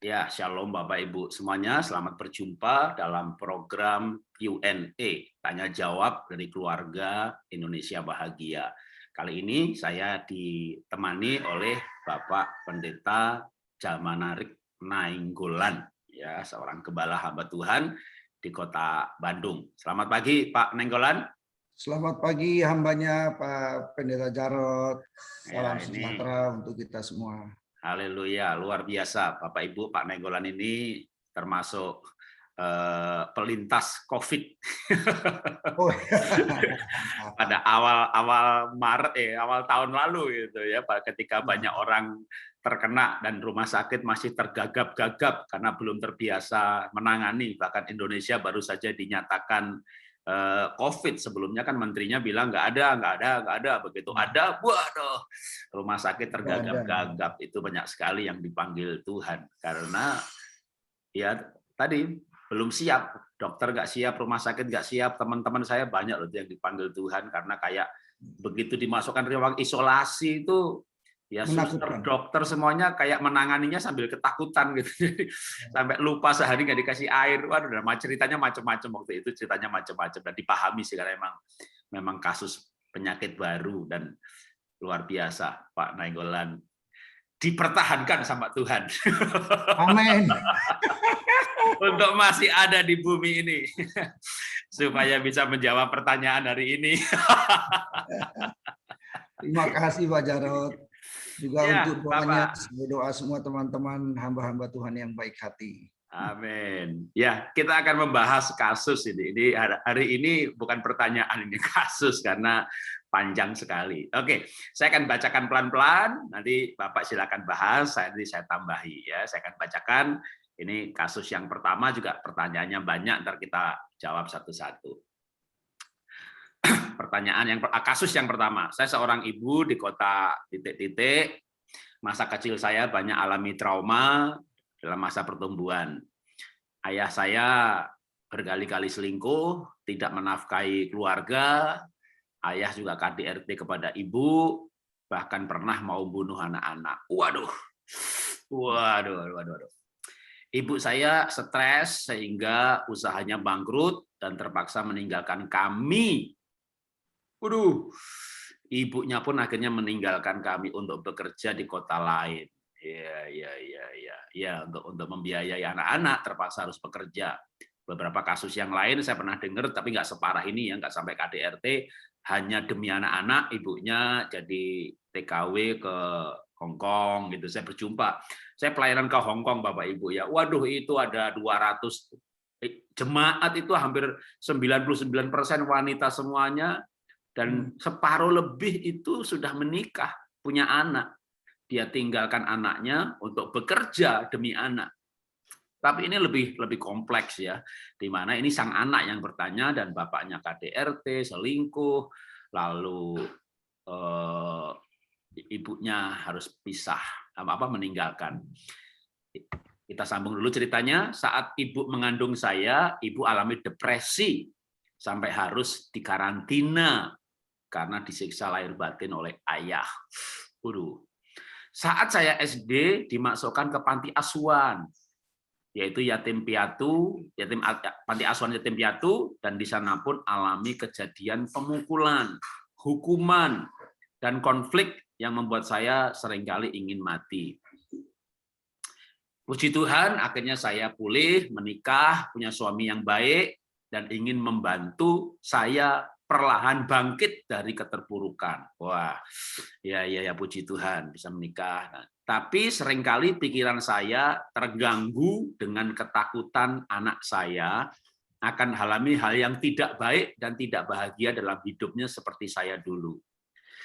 Ya, shalom Bapak Ibu semuanya. Selamat berjumpa dalam program Q&A, tanya jawab dari keluarga Indonesia Bahagia. Kali ini saya ditemani oleh Bapak Pendeta Jamanarik Nainggolan, ya, seorang gembala hamba Tuhan di Kota Bandung. Selamat pagi Pak Nainggolan. Selamat pagi hambanya Pak Pendeta Jarot. Salam Ya, ini sejahtera untuk kita semua. haleluya, luar biasa Bapak Ibu. Pak Nainggolan ini termasuk pelintas COVID. Oh, Pada awal Maret awal tahun lalu gitu ya, ketika banyak orang terkena dan rumah sakit masih tergagap-gagap karena belum terbiasa menangani. Bahkan Indonesia baru saja dinyatakan COVID, sebelumnya kan menterinya bilang nggak ada. Begitu ada, waduh, rumah sakit tergagap-gagap. Itu banyak sekali yang dipanggil Tuhan karena ya tadi belum siap, dokter nggak siap, rumah sakit nggak siap, teman-teman saya banyak loh yang dipanggil Tuhan karena kayak begitu dimasukkan ruang isolasi itu ya suster, menakutkan. dokter semuanya kayak menanganinya sambil ketakutan gitu, sampai lupa sehari nggak dikasih air. Waduh, ceritanya macam-macam waktu itu, ceritanya macam-macam dan dipahami sih karena memang kasus penyakit baru dan luar biasa. Pak Nainggolan dipertahankan sama Tuhan. Amin. Untuk masih ada di bumi ini supaya bisa menjawab pertanyaan hari ini. Terima kasih Pak Jarot. Juga Ya, untuk doanya, Bapak. doa semua teman-teman hamba-hamba Tuhan yang baik hati. Amin. Ya, kita akan membahas kasus ini. Ini hari ini bukan pertanyaan, ini kasus karena panjang sekali. Oke, saya akan bacakan pelan-pelan. Nanti Bapak silakan bahas. Nanti saya tambahi ya. Saya akan bacakan. Ini kasus yang pertama juga pertanyaannya banyak. Ntar kita jawab satu-satu. Kasus yang pertama. Saya seorang ibu di kota titik-titik. Masa kecil saya banyak alami trauma dalam masa pertumbuhan. Ayah saya berkali-kali selingkuh, tidak menafkahi keluarga, ayah juga KDRT kepada ibu, bahkan pernah mau bunuh anak-anak. Waduh. Ibu saya stres sehingga usahanya bangkrut dan terpaksa meninggalkan kami. Waduh. Ibunya pun akhirnya meninggalkan kami untuk bekerja di kota lain. Ya, untuk membiayai anak-anak terpaksa harus bekerja. Beberapa kasus yang lain saya pernah dengar, tapi nggak separah ini ya, nggak sampai KDRT. Hanya demi anak-anak, ibunya jadi TKW ke Hong Kong gitu. Saya berjumpa, saya pelayanan ke Hong Kong Bapak Ibu ya. Waduh, itu ada 200 jemaat, itu hampir 99% wanita semuanya, dan separuh lebih itu sudah menikah, punya anak. Dia tinggalkan anaknya untuk bekerja demi anak. Tapi ini lebih kompleks ya, di mana ini sang anak yang bertanya dan bapaknya KDRT, selingkuh, lalu ibunya harus pisah, meninggalkan. Kita sambung dulu ceritanya. Saat ibu mengandung saya, ibu alami depresi sampai harus dikarantina karena disiksa lahir batin oleh ayah. Saat saya SD dimasukkan ke panti asuhan, yaitu yatim piatu, panti asuhan yatim piatu, dan di sana pun alami kejadian pemukulan, hukuman, dan konflik yang membuat saya seringkali ingin mati. Puji Tuhan, akhirnya saya pulih, menikah, punya suami yang baik, dan ingin membantu saya perlahan bangkit dari keterpurukan. Wah, ya puji Tuhan bisa menikah. Nah, tapi seringkali pikiran saya terganggu dengan ketakutan anak saya akan alami hal yang tidak baik dan tidak bahagia dalam hidupnya seperti saya dulu.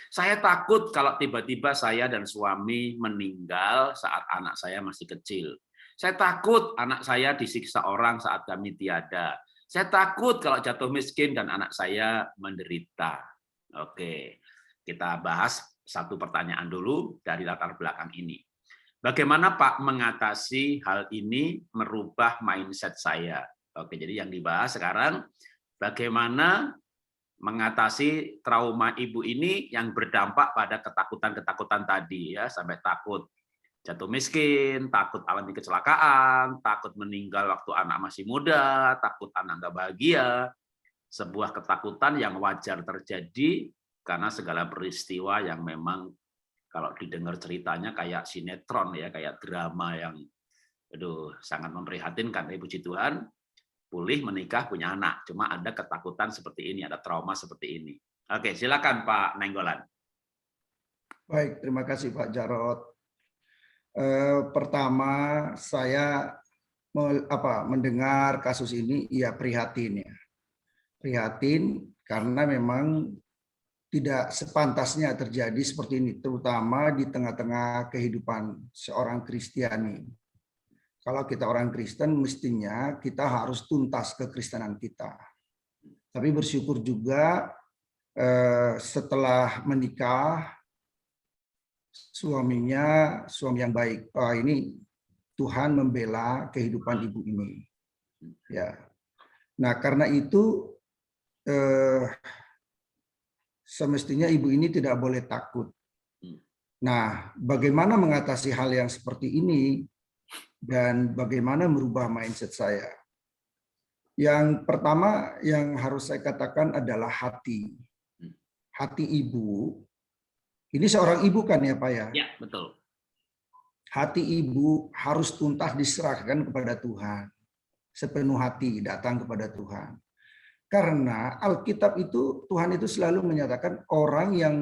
Saya takut kalau tiba-tiba saya dan suami meninggal saat anak saya masih kecil. Saya takut anak saya disiksa orang saat kami tiada. Saya takut kalau jatuh miskin dan anak saya menderita. Oke, kita bahas satu pertanyaan dulu dari latar belakang ini. Bagaimana Pak mengatasi hal ini merubah mindset saya? Oke, jadi yang dibahas sekarang bagaimana mengatasi trauma ibu ini yang berdampak pada ketakutan-ketakutan tadi ya, sampai takut jatuh miskin, takut alami kecelakaan, takut meninggal waktu anak masih muda, takut anak nggak bahagia. Sebuah ketakutan yang wajar terjadi karena segala peristiwa yang memang kalau didengar ceritanya kayak sinetron ya, kayak drama yang sangat memprihatinkan. Puji Tuhan, pulih, menikah, punya anak. Cuma ada ketakutan seperti ini, ada trauma seperti ini. Oke, silakan Pak Nenggolan. Baik, terima kasih Pak Jarod. Pertama, saya mendengar kasus ini, ya prihatin ya. Prihatin karena memang tidak sepantasnya terjadi seperti ini, terutama di tengah-tengah kehidupan seorang Kristiani. Kalau kita orang Kristen, mestinya kita harus tuntas kekristenan kita. Tapi bersyukur juga setelah menikah, suaminya suami yang baik. Ini Tuhan membela kehidupan ibu ini. Ya. Nah, karena itu semestinya ibu ini tidak boleh takut. Nah, bagaimana mengatasi hal yang seperti ini dan bagaimana merubah mindset saya? Yang pertama yang harus saya katakan adalah hati. Hati ibu. Ini seorang ibu kan ya Pak ya? Ya, betul. Hati ibu harus tuntas diserahkan kepada Tuhan. Sepenuh hati datang kepada Tuhan. Karena Alkitab itu, Tuhan itu selalu menyatakan orang yang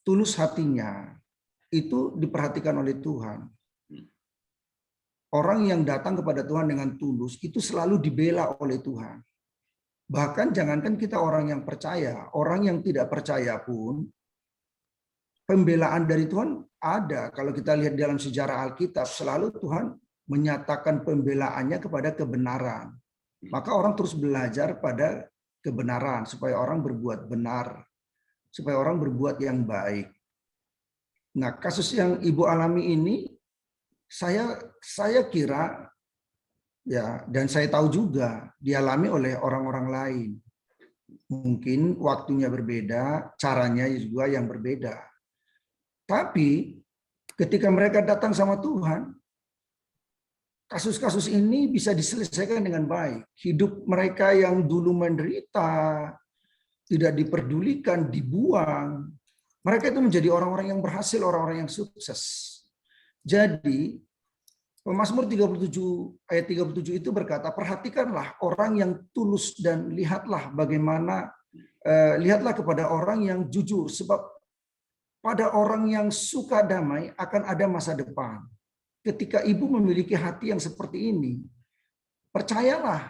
tulus hatinya itu diperhatikan oleh Tuhan. Orang yang datang kepada Tuhan dengan tulus itu selalu dibela oleh Tuhan. Bahkan jangankan kita orang yang percaya, orang yang tidak percaya pun pembelaan dari Tuhan ada. Kalau kita lihat dalam sejarah Alkitab, selalu Tuhan menyatakan pembelaannya kepada kebenaran. Maka orang terus belajar pada kebenaran supaya orang berbuat benar, supaya orang berbuat yang baik. Nah, kasus yang Ibu alami ini saya kira ya, dan saya tahu juga dialami oleh orang-orang lain. Mungkin waktunya berbeda, caranya juga yang berbeda. Tapi ketika mereka datang sama Tuhan, kasus-kasus ini bisa diselesaikan dengan baik. Hidup mereka yang dulu menderita, tidak diperdulikan, dibuang. Mereka itu menjadi orang-orang yang berhasil, orang-orang yang sukses. Jadi, Mazmur 37 ayat 37 itu berkata, perhatikanlah orang yang tulus dan lihatlah bagaimana, lihatlah kepada orang yang jujur. Sebab pada orang yang suka damai akan ada masa depan. Ketika ibu memiliki hati yang seperti ini, percayalah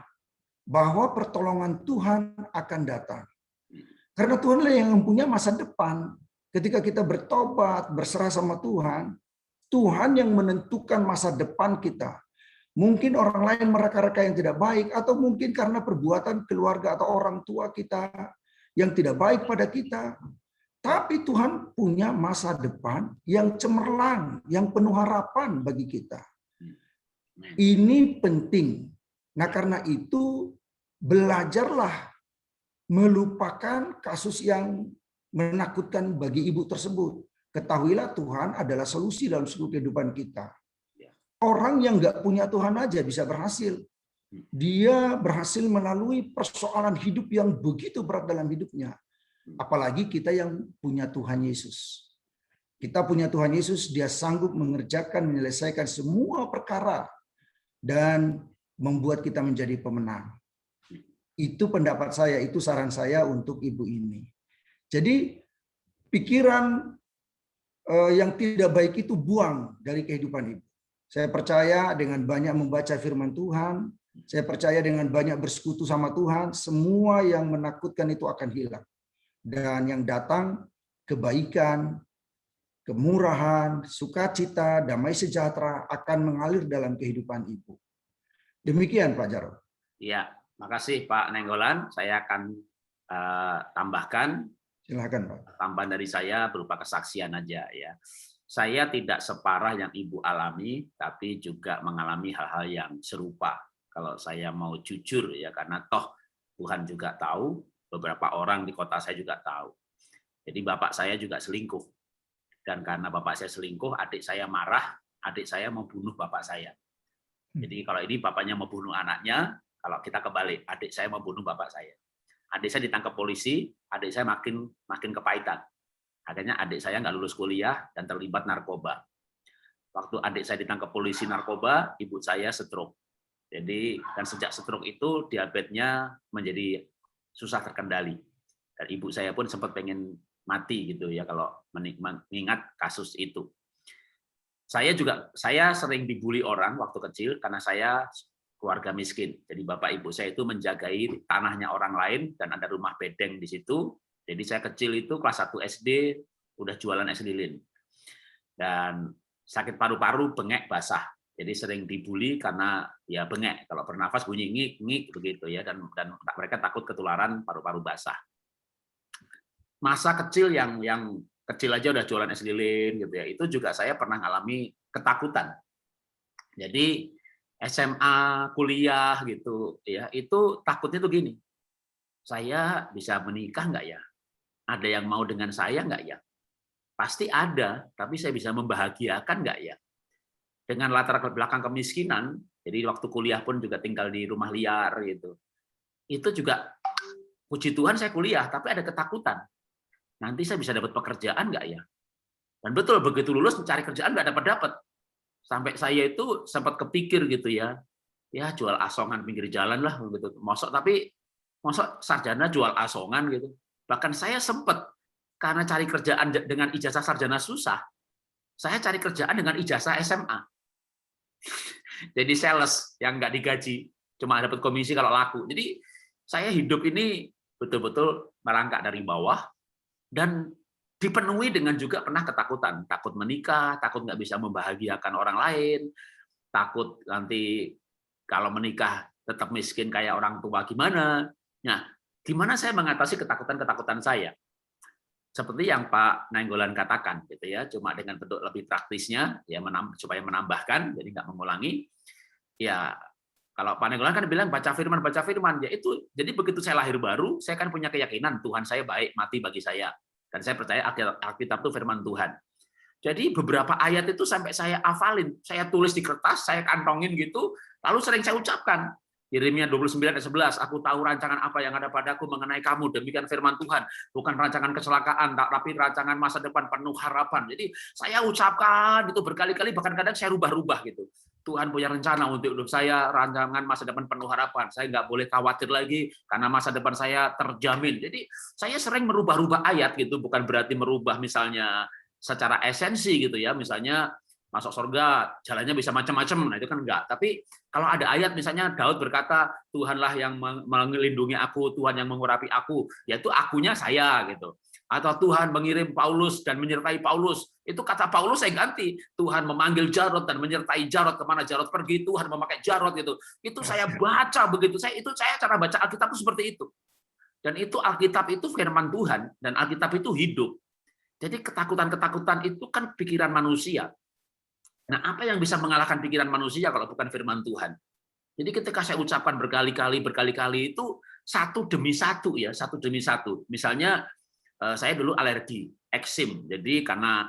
bahwa pertolongan Tuhan akan datang. Karena Tuhanlah yang mempunyai masa depan. Ketika kita bertobat, berserah sama Tuhan, Tuhan yang menentukan masa depan kita. Mungkin orang lain mereka-reka yang tidak baik, atau mungkin karena perbuatan keluarga atau orang tua kita yang tidak baik pada kita. Tapi Tuhan punya masa depan yang cemerlang, yang penuh harapan bagi kita. Ini penting. Nah, karena itu belajarlah melupakan kasus yang menakutkan bagi ibu tersebut. Ketahuilah Tuhan adalah solusi dalam seluruh kehidupan kita. Orang yang nggak punya Tuhan aja bisa berhasil. Dia berhasil melalui persoalan hidup yang begitu berat dalam hidupnya. Apalagi kita yang punya Tuhan Yesus. Kita punya Tuhan Yesus, dia sanggup mengerjakan, menyelesaikan semua perkara dan membuat kita menjadi pemenang. Itu pendapat saya, itu saran saya untuk ibu ini. Jadi pikiran yang tidak baik itu buang dari kehidupan ibu. Saya percaya dengan banyak membaca firman Tuhan, saya percaya dengan banyak bersekutu sama Tuhan, semua yang menakutkan itu akan hilang. Dan yang datang kebaikan, kemurahan, sukacita, damai sejahtera akan mengalir dalam kehidupan ibu. Demikian Pak Jarod. Iya, makasih Pak Nenggolan. Saya akan tambahkan. Silakan Pak. Tambahan dari saya berupa kesaksian aja ya. Saya tidak separah yang ibu alami, tapi juga mengalami hal-hal yang serupa. Kalau saya mau jujur ya, karena toh Tuhan juga tahu. Beberapa orang di kota saya juga tahu. Jadi bapak saya juga selingkuh. Dan karena bapak saya selingkuh, adik saya marah, adik saya mau bunuh bapak saya. Jadi kalau ini bapaknya mau bunuh anaknya, kalau kita kebalik, adik saya mau bunuh bapak saya. Adik saya ditangkap polisi, adik saya makin kepahitan. Akhirnya adik saya nggak lulus kuliah dan terlibat narkoba. Waktu adik saya ditangkap polisi narkoba, ibu saya stroke. Jadi dan sejak stroke itu diabetesnya menjadi susah terkendali. Dan ibu saya pun sempat pengen mati gitu ya kalau mengingat kasus itu. Saya sering dibully orang waktu kecil karena saya keluarga miskin. Jadi bapak ibu saya itu menjagai tanahnya orang lain dan ada rumah bedeng di situ. Jadi saya kecil itu kelas 1 SD udah jualan es lilin. Dan sakit paru-paru, bengek, basah. Jadi sering dibully karena ya bengek. Kalau bernafas bunyi ngik begitu ya, dan mereka takut ketularan paru-paru basah. Masa kecil yang kecil aja udah jualan es lilin gitu ya. Itu juga saya pernah ngalami ketakutan. Jadi SMA, kuliah gitu ya, itu takutnya tuh gini. Saya bisa menikah nggak ya? Ada yang mau dengan saya nggak ya? Pasti ada, tapi saya bisa membahagiakan nggak ya? Dengan latar belakang kemiskinan, jadi waktu kuliah pun juga tinggal di rumah liar gitu. Itu juga puji Tuhan saya kuliah, tapi ada ketakutan. Nanti saya bisa dapat pekerjaan nggak ya? Dan betul begitu lulus mencari kerjaan nggak dapat. Sampai saya itu sempat kepikir gitu ya jual asongan pinggir jalan lah gitu. Mosok sarjana jual asongan gitu. Bahkan saya sempat karena cari kerjaan dengan ijazah sarjana susah, saya cari kerjaan dengan ijazah SMA. Jadi sales yang nggak digaji, cuma dapat komisi kalau laku. Jadi saya hidup ini betul-betul merangkak dari bawah dan dipenuhi dengan juga pernah ketakutan. Takut menikah, takut nggak bisa membahagiakan orang lain, takut nanti kalau menikah tetap miskin kayak orang tua gimana. Nah, gimana saya mengatasi ketakutan-ketakutan saya? Seperti yang Pak Nainggolan katakan gitu ya, cuma dengan bentuk lebih praktisnya ya supaya menambahkan jadi nggak mengulangi. Ya kalau Pak Nainggolan kan bilang baca firman ya itu. Jadi begitu saya lahir baru, saya kan punya keyakinan Tuhan saya baik, mati bagi saya. Dan saya percaya Alkitab itu firman Tuhan. Jadi beberapa ayat itu sampai saya hafalin, saya tulis di kertas, saya kantongin gitu, lalu sering saya ucapkan. Yeremia 29 ayat 11, aku tahu rancangan apa yang ada padaku mengenai kamu, demikian firman Tuhan, bukan rancangan kecelakaan, tapi rancangan masa depan penuh harapan. Jadi saya ucapkan itu berkali-kali, bahkan kadang saya rubah-rubah gitu. Tuhan punya rencana untuk hidup saya, rancangan masa depan penuh harapan. Saya nggak boleh khawatir lagi karena masa depan saya terjamin. Jadi saya sering merubah-rubah ayat gitu, bukan berarti merubah misalnya secara esensi gitu ya, misalnya masuk surga jalannya bisa macam-macam, nah itu kan enggak. Tapi kalau ada ayat misalnya Daud berkata Tuhanlah yang melindungi aku, Tuhan yang mengurapi aku, yaitu akunya saya gitu. Atau Tuhan mengirim Paulus dan menyertai Paulus, itu kata Paulus saya ganti, Tuhan memanggil Jarod dan menyertai Jarod, kemana Jarod pergi Tuhan memakai Jarod gitu. Itu saya baca begitu, saya cara baca Alkitab itu seperti itu. Dan itu Alkitab itu firman Tuhan dan Alkitab itu hidup. Jadi ketakutan-ketakutan itu kan pikiran manusia. Nah, apa yang bisa mengalahkan pikiran manusia kalau bukan firman Tuhan? Jadi ketika saya ucapkan berkali-kali itu satu demi satu ya, satu demi satu. Misalnya saya dulu alergi, eksim. Jadi karena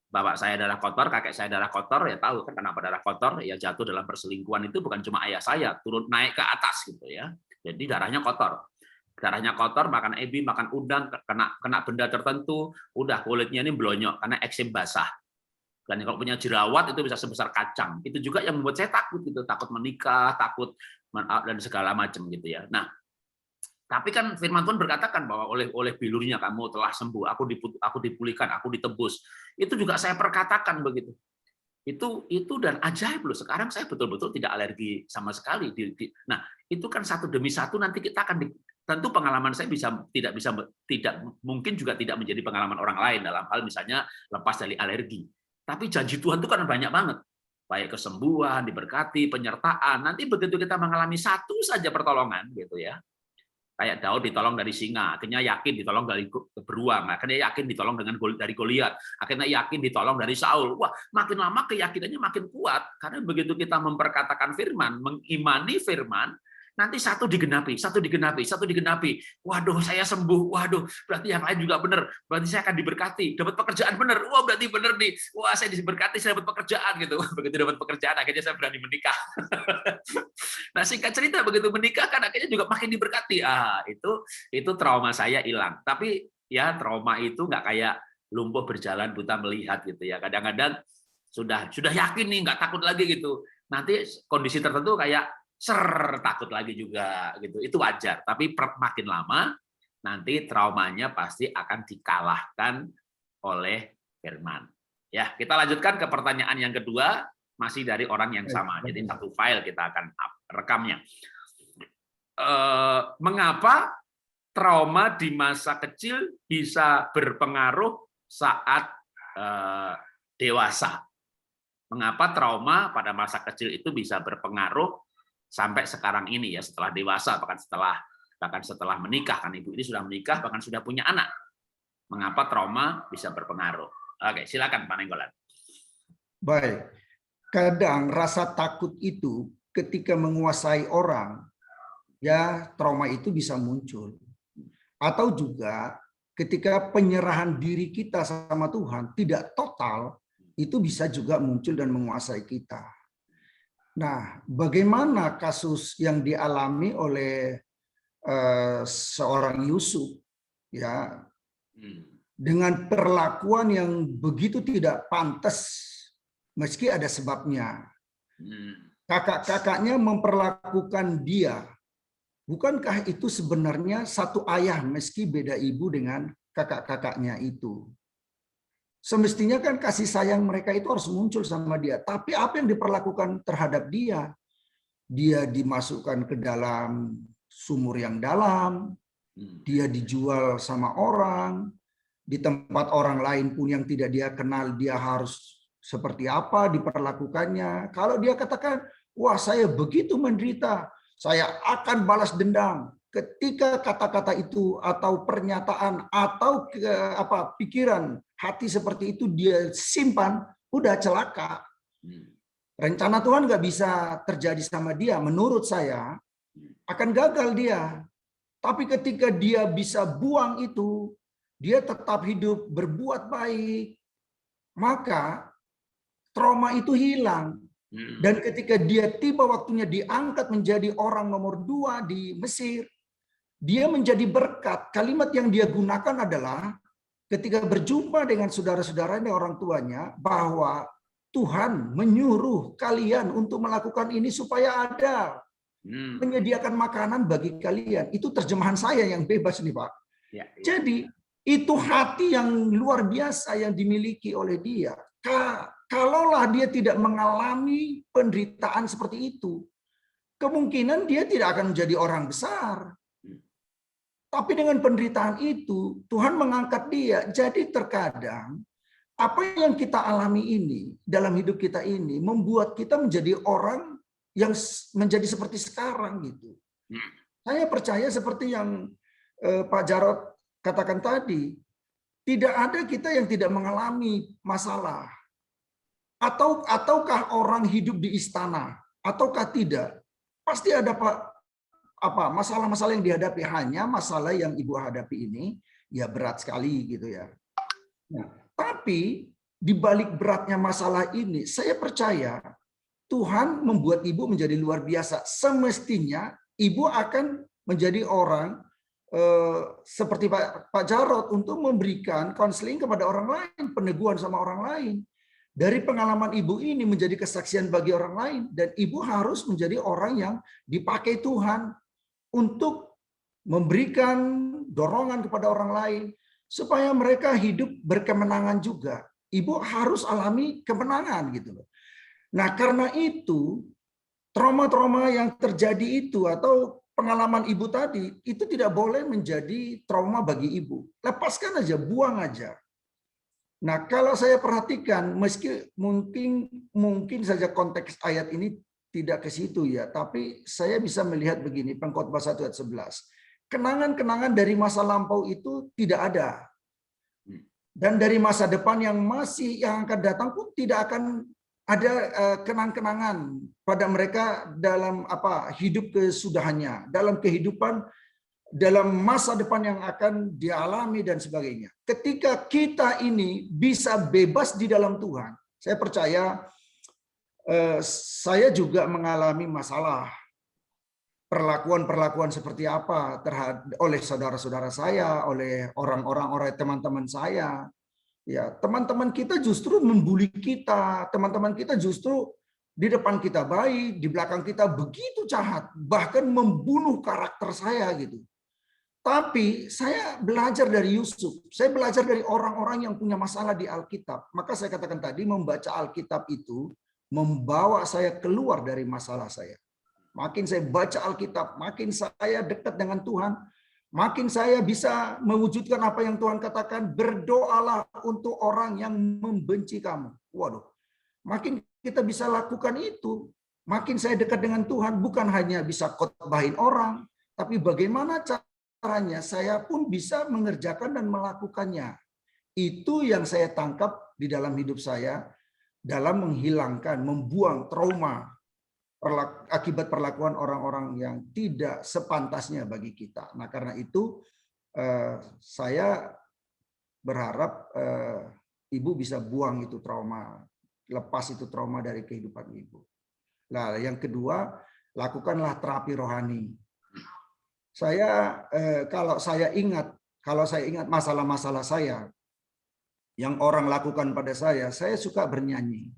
bapak saya darah kotor, kakek saya darah kotor, ya tahu kan kenapa darah kotor, ya jatuh dalam perselingkuhan itu bukan cuma ayah saya, turun naik ke atas gitu ya. Jadi darahnya kotor. Darahnya kotor, makan ebi, makan udang, kena benda tertentu, udah kulitnya ini blonyok karena eksim basah. Dan kalau punya jerawat itu bisa sebesar kacang. Itu juga yang membuat saya takut gitu, takut menikah, takut dan segala macam gitu ya. Nah, tapi kan firman Tuhan berkatakan bahwa oleh bilurnya kamu telah sembuh, aku dipulihkan, aku ditebus. Itu juga saya perkatakan begitu. Itu dan ajaib loh. Sekarang saya betul-betul tidak alergi sama sekali. Nah, itu kan satu demi satu nanti kita akan tentu pengalaman saya tidak mungkin juga tidak menjadi pengalaman orang lain dalam hal misalnya lepas dari alergi. Tapi janji Tuhan itu kan banyak banget. Baik kesembuhan, diberkati, penyertaan. Nanti begitu kita mengalami satu saja pertolongan gitu ya. Kayak Daud ditolong dari singa, akhirnya yakin ditolong dari beruang, akhirnya yakin ditolong dari Goliat, akhirnya yakin ditolong dari Saul. Wah, makin lama keyakinannya makin kuat karena begitu kita memperkatakan firman, mengimani firman, nanti satu digenapi, satu digenapi, satu digenapi. Waduh, saya sembuh. Waduh, berarti yang lain juga benar. Berarti saya akan diberkati. Dapat pekerjaan benar. Wah, berarti benar nih. Wah, saya diberkati, saya dapat pekerjaan gitu. Begitu dapat pekerjaan, akhirnya saya berani menikah. Nah, singkat cerita, begitu menikah kan akhirnya juga makin diberkati. Itu trauma saya hilang. Tapi ya trauma itu nggak kayak lumpuh berjalan buta melihat gitu ya. Kadang-kadang sudah yakin nih, nggak takut lagi gitu. Nanti kondisi tertentu kayak takut lagi juga gitu. Itu wajar. Tapi makin lama nanti traumanya pasti akan dikalahkan oleh firman. Ya, kita lanjutkan ke pertanyaan yang kedua, masih dari orang yang sama. Jadi satu file kita akan rekamnya. Mengapa trauma di masa kecil bisa berpengaruh saat dewasa? Mengapa trauma pada masa kecil itu bisa berpengaruh sampai sekarang ini ya, setelah dewasa, bahkan setelah menikah, kan ibu ini sudah menikah, bahkan sudah punya anak. Mengapa trauma bisa berpengaruh? Oke, silakan Pak Nenggolan. Baik, kadang rasa takut itu ketika menguasai orang, ya trauma itu bisa muncul. Atau juga ketika penyerahan diri kita sama Tuhan tidak total, itu bisa juga muncul dan menguasai kita. Nah, bagaimana kasus yang dialami oleh seorang Yusuf, ya, dengan perlakuan yang begitu tidak pantas, meski ada sebabnya. Kakak-kakaknya memperlakukan dia. Bukankah itu sebenarnya satu ayah meski beda ibu dengan kakak-kakaknya itu? Semestinya kan kasih sayang mereka itu harus muncul sama dia. Tapi apa yang diperlakukan terhadap dia? Dia dimasukkan ke dalam sumur yang dalam, dia dijual sama orang, di tempat orang lain pun yang tidak dia kenal, dia harus seperti apa diperlakukannya. Kalau dia katakan, wah saya begitu menderita, saya akan balas dendam. Ketika kata-kata itu atau pernyataan atau pikiran hati seperti itu dia simpan, udah celaka. Rencana Tuhan nggak bisa terjadi sama dia. Menurut saya akan gagal dia. Tapi ketika dia bisa buang itu, dia tetap hidup berbuat baik, maka trauma itu hilang. Dan ketika dia tiba waktunya diangkat menjadi orang nomor 2 di Mesir, dia menjadi berkat. Kalimat yang dia gunakan adalah ketika berjumpa dengan saudara-saudaranya, orang tuanya, bahwa Tuhan menyuruh kalian untuk melakukan ini supaya ada menyediakan makanan bagi kalian. Itu terjemahan saya yang bebas nih Pak. Jadi itu hati yang luar biasa yang dimiliki oleh dia. Kalaulah dia tidak mengalami penderitaan seperti itu, kemungkinan dia tidak akan menjadi orang besar. Tapi dengan penderitaan itu, Tuhan mengangkat dia. Jadi terkadang, apa yang kita alami ini, dalam hidup kita ini, membuat kita menjadi orang yang menjadi seperti sekarang. Gitu. Saya percaya seperti yang Pak Jarod katakan tadi, tidak ada kita yang tidak mengalami masalah. Ataukah orang hidup di istana, ataukah tidak? Pasti ada masalah-masalah yang dihadapi. Hanya masalah yang ibu hadapi ini ya berat sekali gitu ya. Nah, tapi di balik beratnya masalah ini, saya percaya Tuhan membuat ibu menjadi luar biasa. Semestinya ibu akan menjadi orang seperti Pak Jarod untuk memberikan konseling kepada orang lain, peneguhan sama orang lain. Dari pengalaman ibu ini menjadi kesaksian bagi orang lain, dan ibu harus menjadi orang yang dipakai Tuhan untuk memberikan dorongan kepada orang lain supaya mereka hidup berkemenangan juga. Ibu harus alami kemenangan gitu loh. Nah, karena itu trauma-trauma yang terjadi itu atau pengalaman ibu tadi itu tidak boleh menjadi trauma bagi ibu. Lepaskan aja, buang aja. Nah, kalau saya perhatikan, meski mungkin saja konteks ayat ini tidak ke situ ya, tapi saya bisa melihat begini, Pengkhotbah 1 ayat 11. Kenangan-kenangan dari masa lampau itu tidak ada. Dan dari masa depan yang akan datang pun tidak akan ada kenang-kenangan pada mereka dalam hidup kesudahannya, dalam kehidupan, dalam masa depan yang akan dialami dan sebagainya. Ketika kita ini bisa bebas di dalam Tuhan, saya percaya saya juga mengalami masalah perlakuan-perlakuan seperti apa oleh saudara-saudara saya, oleh oleh teman-teman saya. Ya, teman-teman kita justru membuli kita, teman-teman kita justru di depan kita baik, di belakang kita begitu jahat, bahkan membunuh karakter saya gitu. Tapi saya belajar dari Yusuf, saya belajar dari orang-orang yang punya masalah di Alkitab. Maka saya katakan tadi, membaca Alkitab itu membawa saya keluar dari masalah saya. Makin saya baca Alkitab, makin saya dekat dengan Tuhan, makin saya bisa mewujudkan apa yang Tuhan katakan, berdoalah untuk orang yang membenci kamu. Waduh, makin kita bisa lakukan itu, makin saya dekat dengan Tuhan, bukan hanya bisa khotbahin orang, tapi bagaimana caranya saya pun bisa mengerjakan dan melakukannya. Itu yang saya tangkap di dalam hidup saya, dalam menghilangkan, membuang trauma akibat perlakuan orang-orang yang tidak sepantasnya bagi kita. Nah, karena itu saya berharap ibu bisa buang itu trauma, lepas itu trauma dari kehidupan ibu. Nah, yang kedua, lakukanlah terapi rohani. Kalau saya ingat masalah-masalah saya yang orang lakukan pada saya suka bernyanyi.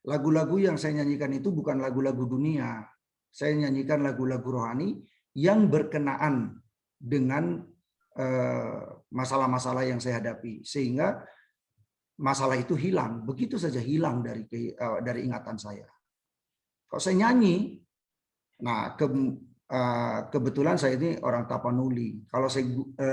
Lagu-lagu yang saya nyanyikan itu bukan lagu-lagu dunia. Saya nyanyikan lagu-lagu rohani yang berkenaan dengan masalah-masalah yang saya hadapi. Sehingga masalah itu hilang. Begitu saja hilang dari ingatan saya. Kalau saya nyanyi, nah kebetulan saya ini orang Tapanuli. Kalau saya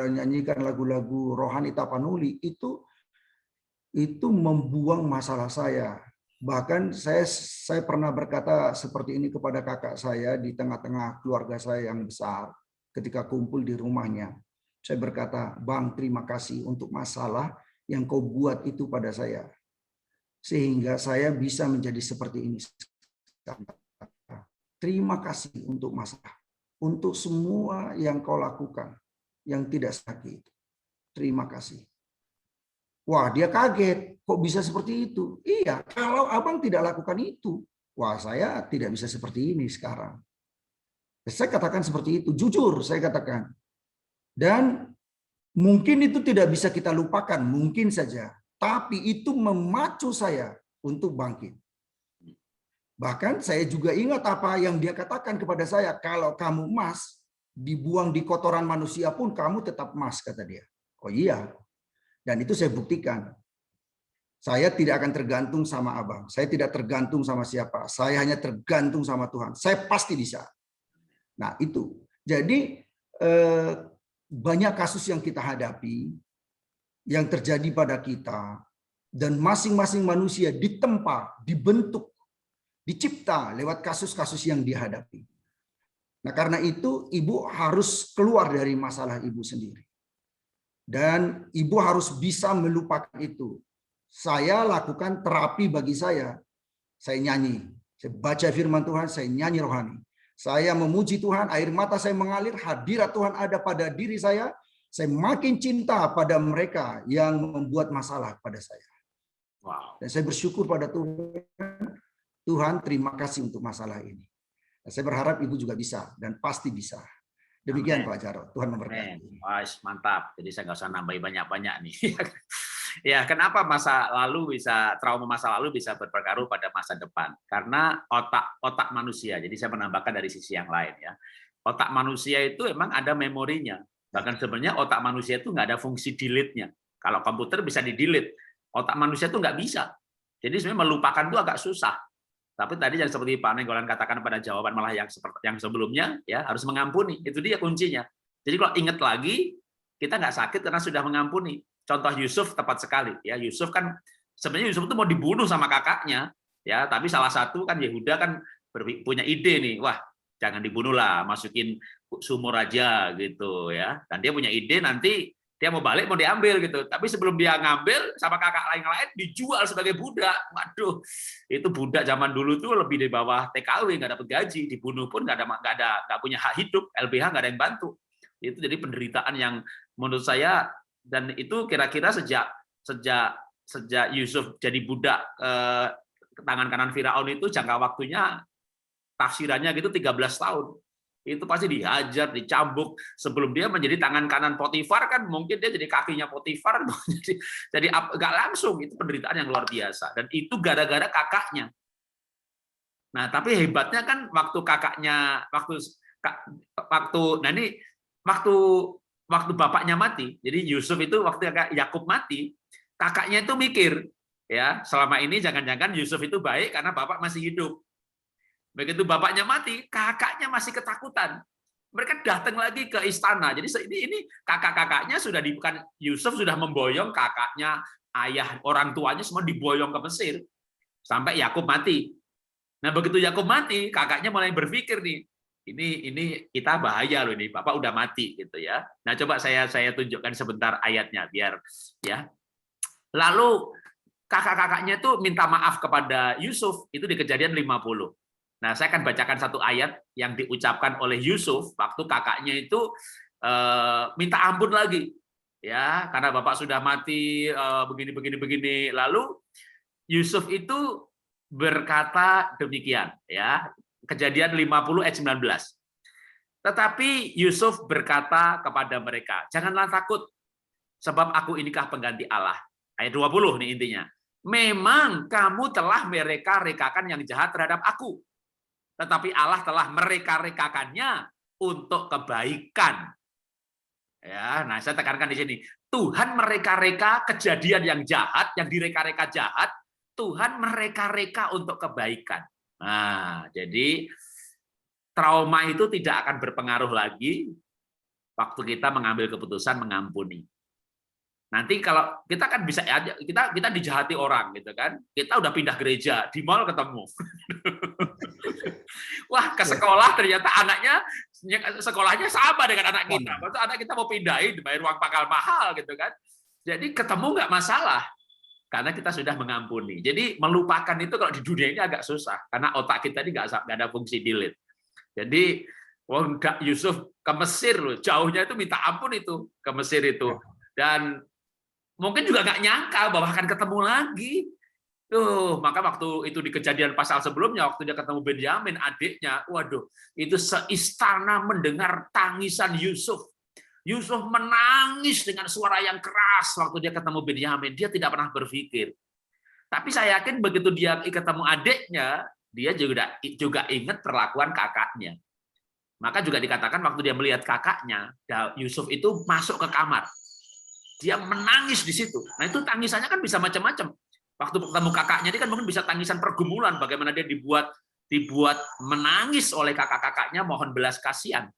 nyanyikan lagu-lagu rohani Tapanuli, itu membuang masalah saya. Bahkan saya pernah berkata seperti ini kepada kakak saya di tengah-tengah keluarga saya yang besar ketika kumpul di rumahnya. Saya berkata, "Bang, terima kasih untuk masalah yang kau buat itu pada saya. Sehingga saya bisa menjadi seperti ini. Terima kasih untuk masalah. Untuk semua yang kau lakukan yang tidak sakit. Terima kasih." Wah, dia kaget. Kok bisa seperti itu? Iya, kalau abang tidak lakukan itu, wah saya tidak bisa seperti ini sekarang. Saya katakan seperti itu, jujur saya katakan. Dan mungkin itu tidak bisa kita lupakan, mungkin saja. Tapi itu memacu saya untuk bangkit. Bahkan saya juga ingat apa yang dia katakan kepada saya, kalau kamu emas, dibuang di kotoran manusia pun kamu tetap emas, kata dia. Oh iya. Dan itu saya buktikan. Saya tidak akan tergantung sama abang. Saya tidak tergantung sama siapa. Saya hanya tergantung sama Tuhan. Saya pasti bisa. Nah itu. Jadi banyak kasus yang kita hadapi, yang terjadi pada kita, dan masing-masing manusia ditempa, dibentuk, dicipta lewat kasus-kasus yang dihadapi. Nah karena itu ibu harus keluar dari masalah ibu sendiri. Dan ibu harus bisa melupakan itu. Saya lakukan terapi bagi saya. Saya nyanyi. Saya baca firman Tuhan, saya nyanyi rohani. Saya memuji Tuhan, air mata saya mengalir, hadirat Tuhan ada pada diri saya. Saya makin cinta pada mereka yang membuat masalah pada saya. Wow. Dan saya bersyukur pada Tuhan. Tuhan, terima kasih untuk masalah ini. Dan saya berharap ibu juga bisa dan pasti bisa. Demikian Pak Jarod, Tuhan memberkati. Wah, mantap. Jadi saya nggak usah nambahin banyak-banyak nih. Ya, kenapa trauma masa lalu bisa berpengaruh pada masa depan? Karena otak manusia. Jadi saya menambahkan dari sisi yang lain ya. Otak manusia itu emang ada memorinya. Bahkan sebenarnya otak manusia itu nggak ada fungsi delete-nya. Kalau komputer bisa di-delete, otak manusia itu nggak bisa. Jadi sebenarnya melupakan itu agak susah. Tapi tadi yang seperti Pak Nenggolan katakan pada jawaban malah yang sebelumnya, ya harus mengampuni. Itu dia kuncinya. Jadi kalau ingat lagi, kita nggak sakit karena sudah mengampuni. Contoh Yusuf tepat sekali. Ya Yusuf kan sebenarnya Yusuf itu mau dibunuh sama kakaknya, ya. Tapi salah satu kan Yehuda kan punya ide nih, wah jangan dibunuh lah, masukin sumur aja gitu ya. Dan dia punya ide nanti Dia mau balik, mau diambil gitu. Tapi sebelum dia ngambil sama kakak lain-lain dijual sebagai budak. Waduh, itu budak zaman dulu tuh lebih di bawah TKW, nggak dapat gaji, dibunuh pun nggak punya hak hidup, LBH nggak ada yang bantu. Itu jadi penderitaan yang menurut saya, dan itu kira-kira sejak Yusuf jadi budak tangan kanan Firaun itu jangka waktunya tafsirannya gitu 13 tahun. Itu pasti dihajar, dicambuk. Sebelum dia menjadi tangan kanan Potifar kan mungkin dia jadi kakinya Potifar. Jadi nggak langsung, itu penderitaan yang luar biasa. Dan itu gara-gara kakaknya. Nah, tapi hebatnya kan waktu kakaknya, nah ini waktu bapaknya mati. Jadi Yusuf itu waktu Yakub mati, kakaknya itu mikir, ya selama ini jangan-jangan Yusuf itu baik karena bapak masih hidup. Begitu bapaknya mati, kakaknya masih ketakutan. Mereka datang lagi ke istana. Jadi ini kakak-kakaknya sudah bukan Yusuf sudah memboyong kakaknya, ayah, orang tuanya semua diboyong ke Mesir sampai Yakub mati. Nah, begitu Yakub mati, kakaknya mulai berpikir nih, ini kita bahaya loh ini, bapak udah mati gitu ya. Nah, coba saya tunjukkan sebentar ayatnya biar ya. Lalu kakak-kakaknya itu minta maaf kepada Yusuf, itu di Kejadian 50. Nah, saya akan bacakan satu ayat yang diucapkan oleh Yusuf waktu kakaknya itu minta ampun lagi, ya karena bapak sudah mati begini. Lalu Yusuf itu berkata demikian, ya Kejadian 50 ayat 19. Tetapi Yusuf berkata kepada mereka, janganlah takut, sebab aku inikah pengganti Allah. Ayat 20 nih intinya. Memang kamu telah mereka-rekakan yang jahat terhadap aku, tetapi Allah telah mereka-rekakannya untuk kebaikan. Ya, nah saya tekankan di sini, Tuhan mereka-reka kejadian yang jahat, yang direka-reka jahat, Tuhan mereka-reka untuk kebaikan. Nah, jadi trauma itu tidak akan berpengaruh lagi waktu kita mengambil keputusan mengampuni. Nanti kalau kita kan bisa kita dijahati orang gitu kan, kita udah pindah gereja, di mall ketemu. Wah, ke sekolah ternyata anaknya sekolahnya sama dengan anak kita. Maksudnya anak kita mau pindahin, bayar uang pangkal mahal gitu kan. Jadi ketemu nggak masalah karena kita sudah mengampuni. Jadi melupakan itu kalau di dunia ini agak susah karena otak kita ini nggak ada fungsi delete. Jadi Yusuf ke Mesir loh, jauhnya itu minta ampun itu ke Mesir itu. Dan mungkin juga nggak nyangka bahwa akan ketemu lagi. Maka waktu itu di Kejadian pasal sebelumnya, waktu dia ketemu Benyamin, adiknya, waduh, itu seistana mendengar tangisan Yusuf. Yusuf menangis dengan suara yang keras waktu dia ketemu Benyamin. Dia tidak pernah berpikir. Tapi saya yakin begitu dia ketemu adiknya, dia juga ingat perlakuan kakaknya. Maka juga dikatakan waktu dia melihat kakaknya, Yusuf itu masuk ke kamar. Dia menangis di situ. Nah itu tangisannya kan bisa macam-macam. Waktu ketemu kakaknya ini kan mungkin bisa tangisan pergumulan, bagaimana dia dibuat menangis oleh kakak-kakaknya mohon belas kasihan.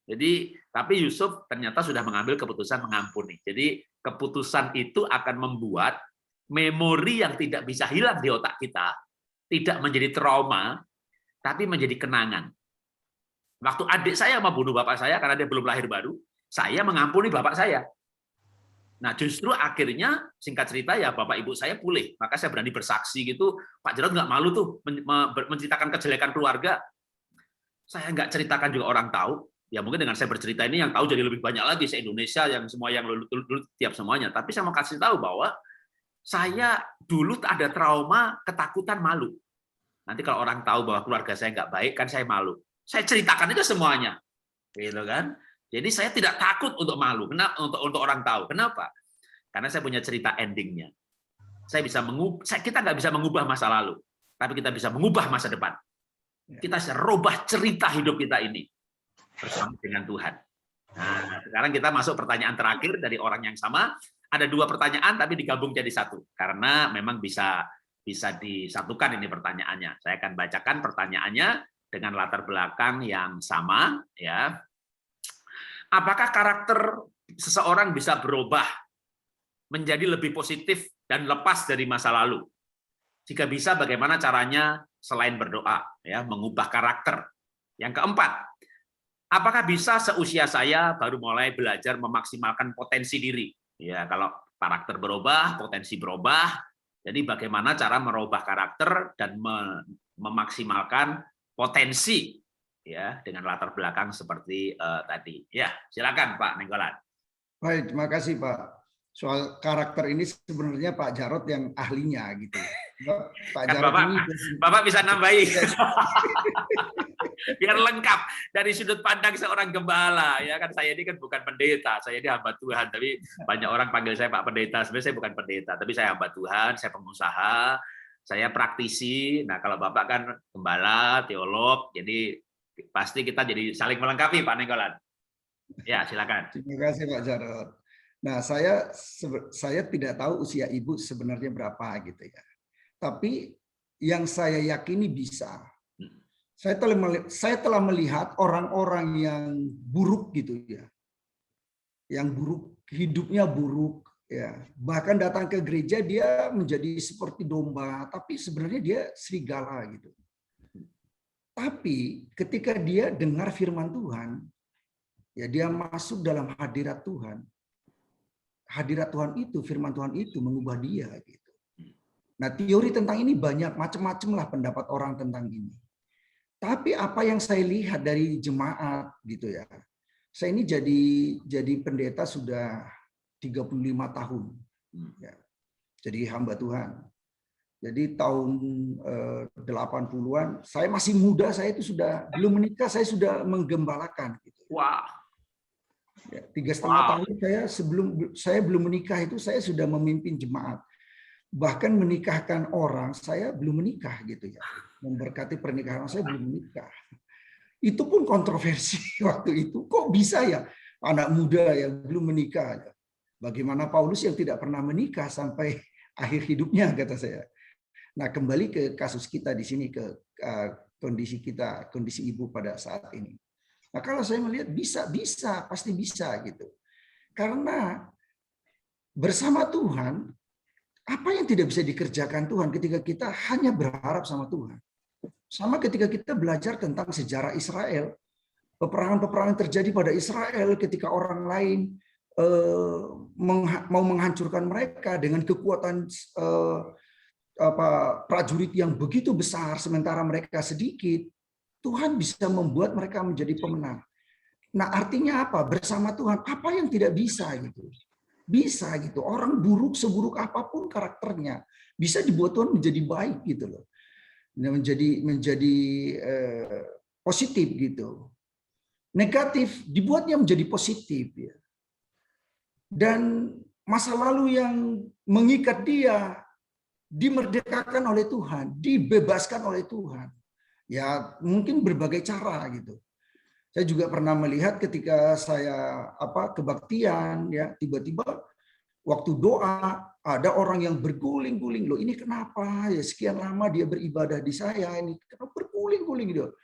Jadi tapi Yusuf ternyata sudah mengambil keputusan mengampuni. Jadi keputusan itu akan membuat memori yang tidak bisa hilang di otak kita tidak menjadi trauma, tapi menjadi kenangan. Waktu adik saya membunuh bapak saya karena dia belum lahir baru, saya mengampuni bapak saya. Nah justru akhirnya singkat cerita ya bapak ibu saya pulih, maka saya berani bersaksi gitu. Pak Jarod nggak malu tuh menceritakan kejelekan keluarga. Saya nggak ceritakan juga orang tahu. Ya mungkin dengan saya bercerita ini yang tahu jadi lebih banyak lagi se-Indonesia yang semua yang dulu tiap semuanya. Tapi saya mau kasih tahu bahwa saya dulu ada trauma ketakutan malu. Nanti kalau orang tahu bahwa keluarga saya nggak baik kan saya malu. Saya ceritakan itu semuanya, gitu kan? Jadi saya tidak takut untuk malu, untuk orang tahu. Kenapa? Karena saya punya cerita endingnya. Kita nggak bisa mengubah masa lalu, tapi kita bisa mengubah masa depan. Kita bisa rubah cerita hidup kita ini bersama dengan Tuhan. Nah, sekarang kita masuk pertanyaan terakhir dari orang yang sama. Ada 2 pertanyaan tapi digabung jadi 1 karena memang bisa disatukan ini pertanyaannya. Saya akan bacakan pertanyaannya dengan latar belakang yang sama, ya. Apakah karakter seseorang bisa berubah menjadi lebih positif dan lepas dari masa lalu? Jika bisa, bagaimana caranya selain berdoa, ya, mengubah karakter? Yang keempat, apakah bisa seusia saya baru mulai belajar memaksimalkan potensi diri? Ya, kalau karakter berubah, potensi berubah. Jadi bagaimana cara merubah karakter dan memaksimalkan potensi ya dengan latar belakang seperti tadi. Ya, silakan Pak Nenggolan. Baik, terima kasih Pak. Soal karakter ini sebenarnya Pak Jarod yang ahlinya gitu. Pak Kan Jarod ini Bapak bisa nambahi. Biar lengkap dari sudut pandang seorang gembala ya kan, saya ini kan bukan pendeta, saya ini hamba Tuhan, tapi banyak orang panggil saya Pak Pendeta. Sebenarnya saya bukan pendeta, tapi saya hamba Tuhan, saya pengusaha, saya praktisi. Nah, kalau Bapak kan gembala, teolog, jadi pasti kita jadi saling melengkapi Pak Nenggolan. Ya, silakan. Terima kasih Pak Jarod. Nah, saya tidak tahu usia Ibu sebenarnya berapa gitu ya. Tapi yang saya yakini bisa. Saya telah melihat orang-orang yang buruk gitu ya. Yang buruk, hidupnya buruk ya. Bahkan datang ke gereja dia menjadi seperti domba, tapi sebenarnya dia serigala gitu. Tapi ketika dia dengar firman Tuhan, ya dia masuk dalam hadirat Tuhan. Hadirat Tuhan itu, firman Tuhan itu mengubah dia gitu. Nah, teori tentang ini banyak, macam-macam lah pendapat orang tentang ini. Tapi apa yang saya lihat dari jemaat gitu ya. Saya ini jadi pendeta sudah 35 tahun. Ya. Jadi hamba Tuhan. Jadi tahun 80-an, saya masih muda, saya itu sudah belum menikah, saya sudah menggembalakan gitu. Wah. Ya, 3,5 tahun saya belum menikah itu saya sudah memimpin jemaat. Bahkan menikahkan orang saya belum menikah gitu ya. Memberkati pernikahan saya belum menikah. Itu pun kontroversi waktu itu. Kok bisa ya anak muda yang belum menikah? Bagaimana Paulus yang tidak pernah menikah sampai akhir hidupnya kata saya. Nah, kembali ke kasus kita di sini, ke kondisi kita, kondisi ibu pada saat ini. Nah, kalau saya melihat bisa, pasti bisa gitu. Karena bersama Tuhan, apa yang tidak bisa dikerjakan Tuhan ketika kita hanya berharap sama Tuhan. Sama ketika kita belajar tentang sejarah Israel, peperangan-peperangan terjadi pada Israel ketika orang lain mau menghancurkan mereka dengan kekuatan prajurit yang begitu besar, sementara mereka sedikit. Tuhan bisa membuat mereka menjadi pemenang. Nah, artinya apa? Bersama Tuhan, apa yang tidak bisa gitu? Bisa gitu. Orang buruk seburuk apapun karakternya, bisa dibuat Tuhan menjadi baik gitu loh. Menjadi positif gitu. Negatif dibuatnya menjadi positif ya. Dan masa lalu yang mengikat dia dimerdekakan oleh Tuhan, dibebaskan oleh Tuhan. Ya, mungkin berbagai cara gitu. Saya juga pernah melihat ketika saya kebaktian ya, tiba-tiba waktu doa ada orang yang berguling-guling, loh ini kenapa ya sekian lama dia beribadah di saya ini kenapa berguling-guling gitu.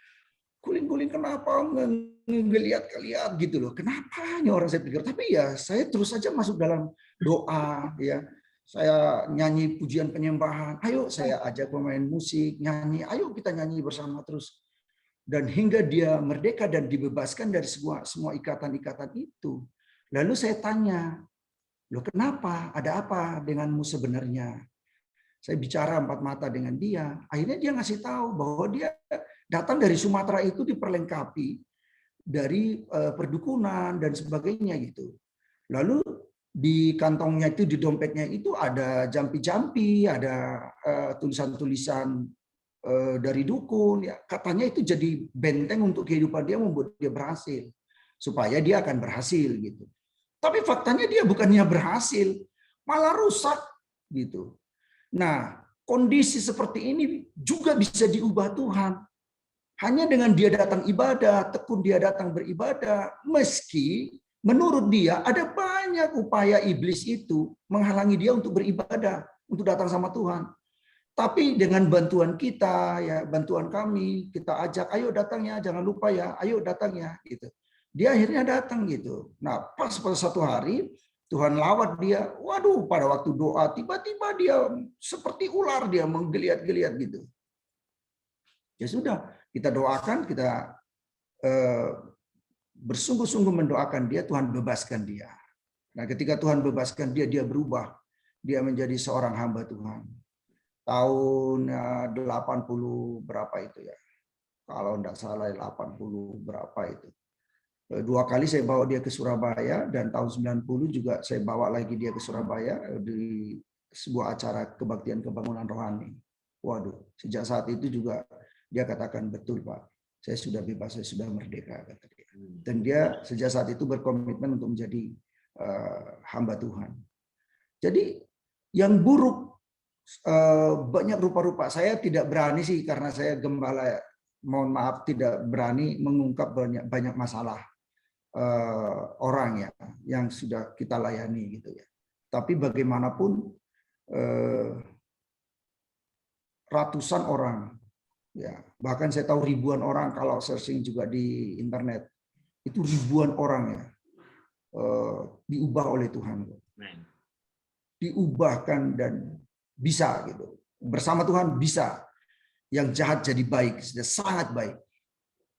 Guling-guling kenapa ngeliat-liat gitu loh. Kenapa nih orang, saya pikir. Tapi ya saya terus saja masuk dalam doa ya. Saya nyanyi pujian penyembahan. Ayo saya ajak pemain musik nyanyi. Ayo kita nyanyi bersama terus. Dan hingga dia merdeka dan dibebaskan dari semua ikatan-ikatan itu. Lalu saya tanya, loh kenapa? Ada apa denganmu sebenarnya? Saya bicara empat mata dengan dia. Akhirnya dia ngasih tahu bahwa dia datang dari Sumatera itu diperlengkapi dari perdukunan dan sebagainya gitu. Lalu di kantongnya itu, di dompetnya itu ada jampi-jampi, ada tulisan-tulisan dari dukun. Ya, katanya itu jadi benteng untuk kehidupan dia, membuat dia berhasil. Supaya dia akan berhasil gitu. Tapi faktanya dia bukannya berhasil, malah rusak gitu. Nah, kondisi seperti ini juga bisa diubah Tuhan. Hanya dengan dia datang ibadah, tekun dia datang beribadah, meski menurut dia ada banyak upaya iblis itu menghalangi dia untuk beribadah, untuk datang sama Tuhan. Tapi dengan bantuan kita, ya bantuan kami, kita ajak, ayo datang ya, jangan lupa ya, ayo datang ya, gitu. Dia akhirnya datang gitu. Nah, pas pada satu hari Tuhan lawat dia, waduh, pada waktu doa tiba-tiba dia seperti ular, dia menggeliat-geliat gitu. Ya sudah, kita doakan, kita bersungguh-sungguh mendoakan dia, Tuhan bebaskan dia. Nah, ketika Tuhan bebaskan dia, dia berubah. Dia menjadi seorang hamba Tuhan. Tahun 80 berapa itu ya? Kalau enggak salah 80 berapa itu. 2 kali saya bawa dia ke Surabaya, dan tahun 90 juga saya bawa lagi dia ke Surabaya di sebuah acara kebaktian kebangunan rohani. Waduh, sejak saat itu juga dia katakan, betul Pak, saya sudah bebas, saya sudah merdeka, kata dia. Dan dia sejak saat itu berkomitmen untuk menjadi hamba Tuhan. Jadi yang buruk banyak rupa-rupa. Saya tidak berani sih, karena saya gembala, mohon maaf, tidak berani mengungkap banyak masalah orang ya yang sudah kita layani gitu ya. Tapi bagaimanapun ratusan orang ya, bahkan saya tahu ribuan orang kalau searching juga di internet, itu ribuan orang ya diubah oleh Tuhan, diubahkan dan bisa gitu, bersama Tuhan bisa. Yang jahat jadi baik, sudah sangat baik,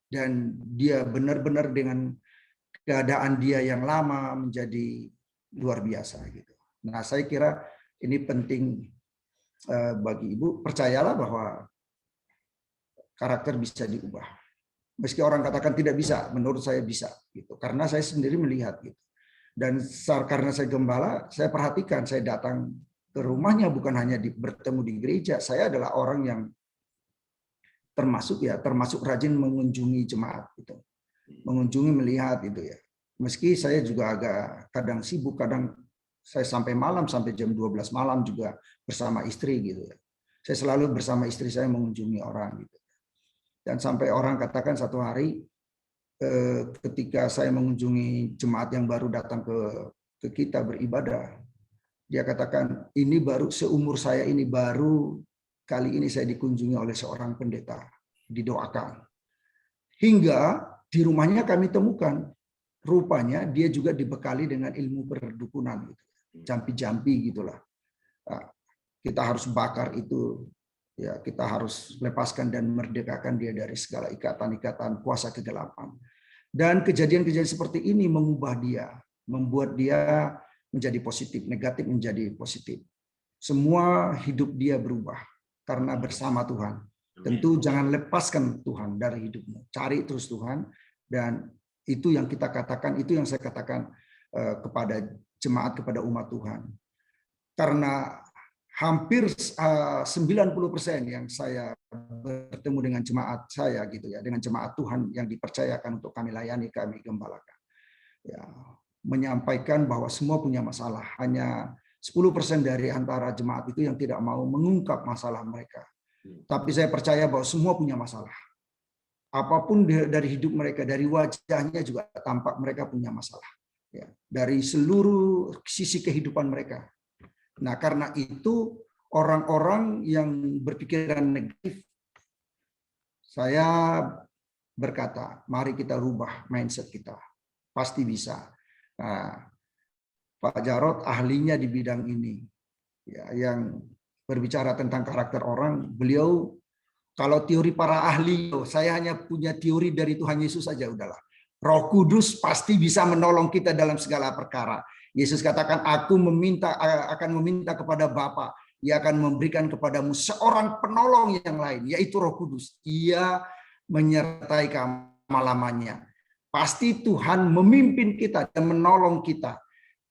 dan dia benar-benar dengan keadaan dia yang lama menjadi luar biasa gitu. Nah, saya kira ini penting bagi Ibu, percayalah bahwa karakter bisa diubah. Meski orang katakan tidak bisa, menurut saya bisa gitu. Karena saya sendiri melihat gitu. Dan karena saya gembala, saya perhatikan, saya datang ke rumahnya bukan hanya bertemu di gereja, saya adalah orang yang termasuk rajin mengunjungi jemaat gitu. Mengunjungi, melihat itu ya. Meski saya juga agak kadang sibuk, kadang saya sampai malam, sampai jam 12 malam juga bersama istri gitu ya. Saya selalu bersama istri saya mengunjungi orang gitu. Dan sampai orang katakan satu hari ketika saya mengunjungi jemaat yang baru datang ke kita beribadah, dia katakan, ini baru seumur saya ini, baru kali ini saya dikunjungi oleh seorang pendeta, didoakan. Hingga di rumahnya kami temukan, rupanya dia juga dibekali dengan ilmu perdukunan, gitu. Jampi-jampi gitulah. Nah, kita harus bakar itu, ya kita harus lepaskan dan merdekakan dia dari segala ikatan-ikatan kuasa kegelapan. Dan kejadian-kejadian seperti ini mengubah dia, membuat dia menjadi positif, negatif menjadi positif. Semua hidup dia berubah karena bersama Tuhan. Tentu jangan lepaskan Tuhan dari hidupmu. Cari terus Tuhan, dan itu yang kita katakan, itu yang saya katakan kepada jemaat, kepada umat Tuhan. Karena hampir 90% yang saya bertemu dengan jemaat saya gitu ya, dengan jemaat Tuhan yang dipercayakan untuk kami layani, kami gembalakan. Ya, menyampaikan bahwa semua punya masalah. Hanya 10% dari antara jemaat itu yang tidak mau mengungkap masalah mereka. Tapi saya percaya bahwa semua punya masalah. Apapun dari hidup mereka, dari wajahnya juga tampak mereka punya masalah. Ya, dari seluruh sisi kehidupan mereka. Nah, karena itu orang-orang yang berpikiran negatif, saya berkata, mari kita rubah mindset kita. Pasti bisa. Nah, Pak Jarod ahlinya di bidang ini. Ya, yang berbicara tentang karakter orang, beliau kalau teori para ahli, saya hanya punya teori dari Tuhan Yesus saja udahlah. Roh Kudus pasti bisa menolong kita dalam segala perkara. Yesus katakan, aku akan meminta kepada Bapa, Ia akan memberikan kepadamu seorang penolong yang lain, yaitu Roh Kudus. Ia menyertai kamu lamanya. Pasti Tuhan memimpin kita dan menolong kita